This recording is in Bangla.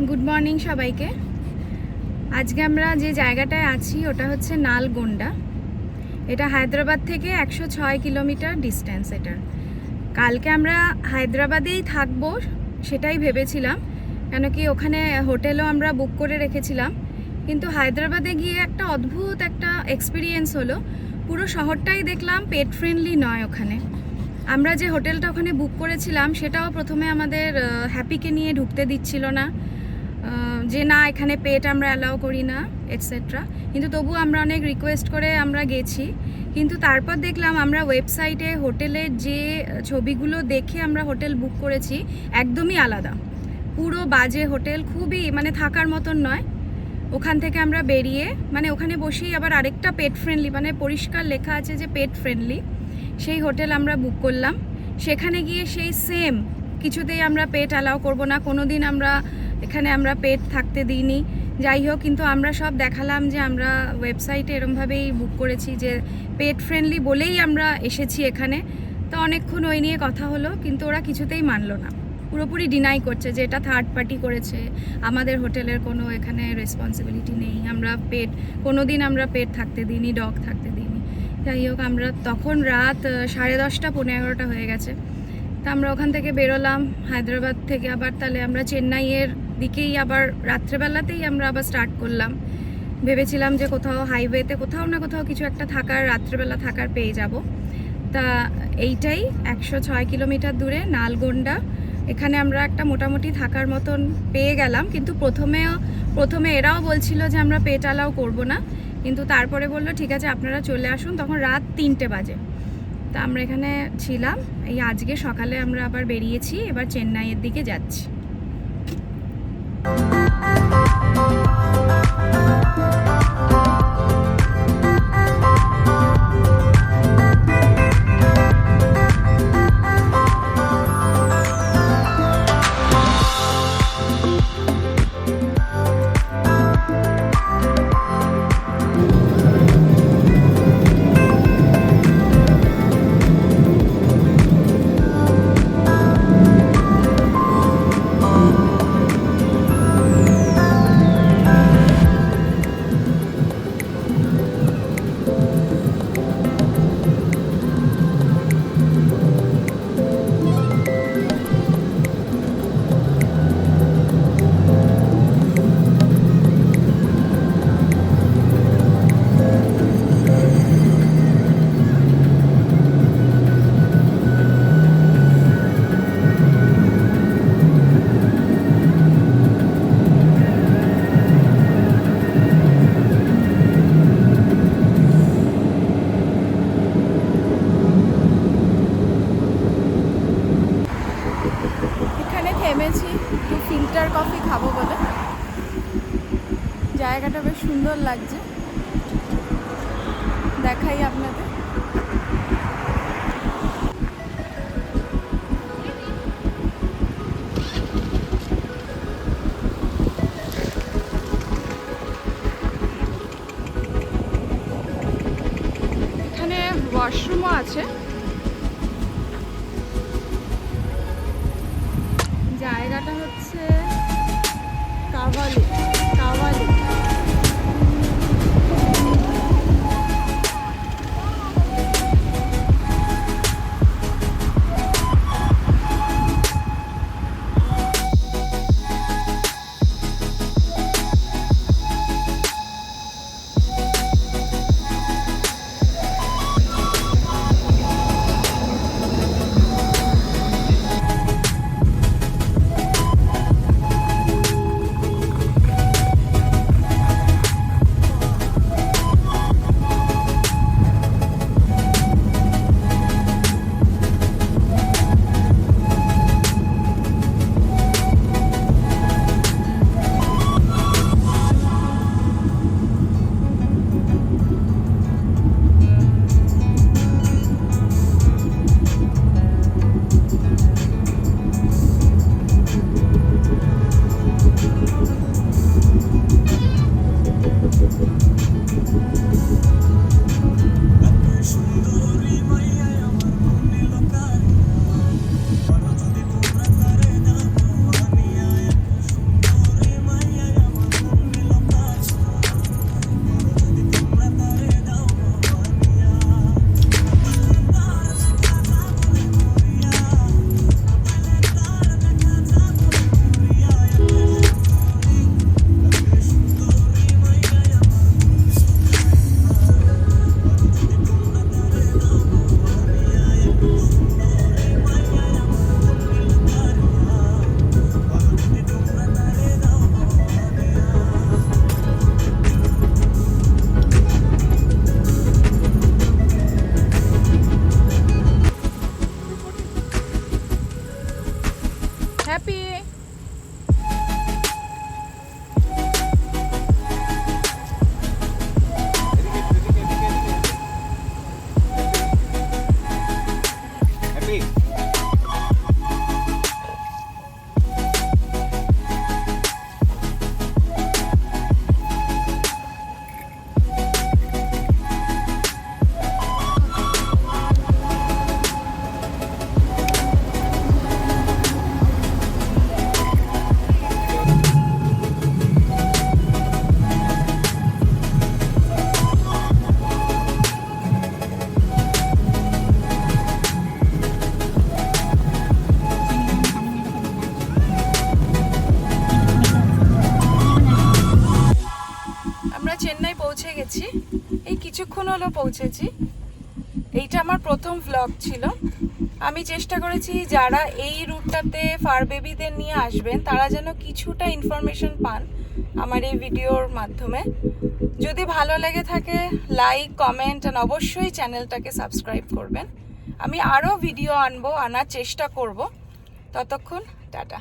গুড মর্নিং সবাইকে। আজকে আমরা যে জায়গাটায় আছি ওটা হচ্ছে নালগোন্ডা। এটা হায়দ্রাবাদ থেকে 106 কিলোমিটার ডিস্টেন্স এটার। কালকে আমরা হায়দ্রাবাদেই থাকবো সেটাই ভেবেছিলাম, কেন কি ওখানে হোটেলও আমরা বুক করে রেখেছিলাম। কিন্তু হায়দ্রাবাদে গিয়ে একটা অদ্ভুত একটা এক্সপিরিয়েন্স হলো। পুরো শহরটাই দেখলাম পেট ফ্রেন্ডলি নয়। ওখানে আমরা যে হোটেলটা ওখানে বুক করেছিলাম সেটাও প্রথমে আমাদের হ্যাপিকে নিয়ে ঢুকতে দিচ্ছিল না, যে না এখানে পেট আমরা অ্যালাউ করি না এটসেট্রা। কিন্তু তবু আমরা অনেক রিকোয়েস্ট করে আমরা গেছি। কিন্তু তারপর দেখলাম আমরা ওয়েবসাইটে হোটেলের যে ছবিগুলো দেখে আমরা হোটেল বুক করেছি একদমই আলাদা, পুরো বাজে হোটেল, খুবই মানে থাকার মতন নয়। ওখান থেকে আমরা বেরিয়ে মানে ওখানে বসেই আবার আরেকটা পেট ফ্রেন্ডলি, মানে পরিষ্কার লেখা আছে যে পেট ফ্রেন্ডলি, সেই হোটেল আমরা বুক করলাম। সেখানে গিয়ে সেই সেম, কিছুতেই আমরা পেট অ্যালাউ করবো না, কোনো দিন এখানে আমরা পেট থাকতে দিইনি। যাই হোক, কিন্তু আমরা সব দেখালাম যে আমরা ওয়েবসাইটে এরমভাবেই বুক করেছি, যে পেট ফ্রেন্ডলি বলেই আমরা এসেছি এখানে। তো অনেকক্ষণ ওই নিয়ে কথা হলো, কিন্তু ওরা কিছুতেই মানলো না, পুরোপুরি ডিনাই করছে যে এটা থার্ড পার্টি করেছে, আমাদের হোটেলের কোনো এখানে রেসপন্সিবিলিটি নেই, আমরা কোনো দিন আমরা পেট থাকতে দিইনি, ডগ থাকতে দিইনি। যাই হোক, আমরা তখন রাত 10:30 পৌনে 11টা হয়ে গেছে। তা আমরা ওখান থেকে বেরোলাম হায়দ্রাবাদ থেকে, আবার তাহলে আমরা চেন্নাইয়ের দিকেই আবার রাত্রেবেলাতেই আমরা আবার স্টার্ট করলাম। ভেবেছিলাম যে কোথাও হাইওয়েতে কোথাও না কোথাও কিছু একটা থাকার, রাত্রেবেলা থাকার পেয়ে যাব। তা এইটাই 106 কিলোমিটার দূরে নালগোন্ডা, এখানে আমরা একটা মোটামুটি থাকার মতন পেয়ে গেলাম। কিন্তু প্রথমে এরাও বলছিল যে আমরা পেট অ্যালাউ করবো না, কিন্তু তারপরে বললো ঠিক আছে আপনারা চলে আসুন। তখন রাত 3টে বাজে। তা আমরা এখানে ছিলাম। এই আজকে সকালে আমরা আবার বেরিয়েছি, এবার চেন্নাইয়ের দিকে যাচ্ছি। থেমেছি একটু ফিল্টার কফি খাবো বলে। জায়গাটা বেশ সুন্দর লাগছে, দেখাই আপনাদের। এখানে ওয়াশরুমও আছে। জায়গাটা হচ্ছে কাওয়ালি। পৌঁছেছি, এই কিছুক্ষণ হলো পৌঁছেছি। এইটা আমার প্রথম ভ্লগ ছিল। আমি চেষ্টা করেছি যারা এই রুটটাতে ফার বেবিদের নিয়ে আসবেন তারা যেন কিছুটা ইনফরমেশন পান আমার এই ভিডিওর মাধ্যমে। যদি ভালো লেগে থাকে লাইক, কমেন্ট আর অবশ্যই চ্যানেলটাকে সাবস্ক্রাইব করবেন। আমি আরও ভিডিও আনার চেষ্টা করব। ততক্ষণ টাটা।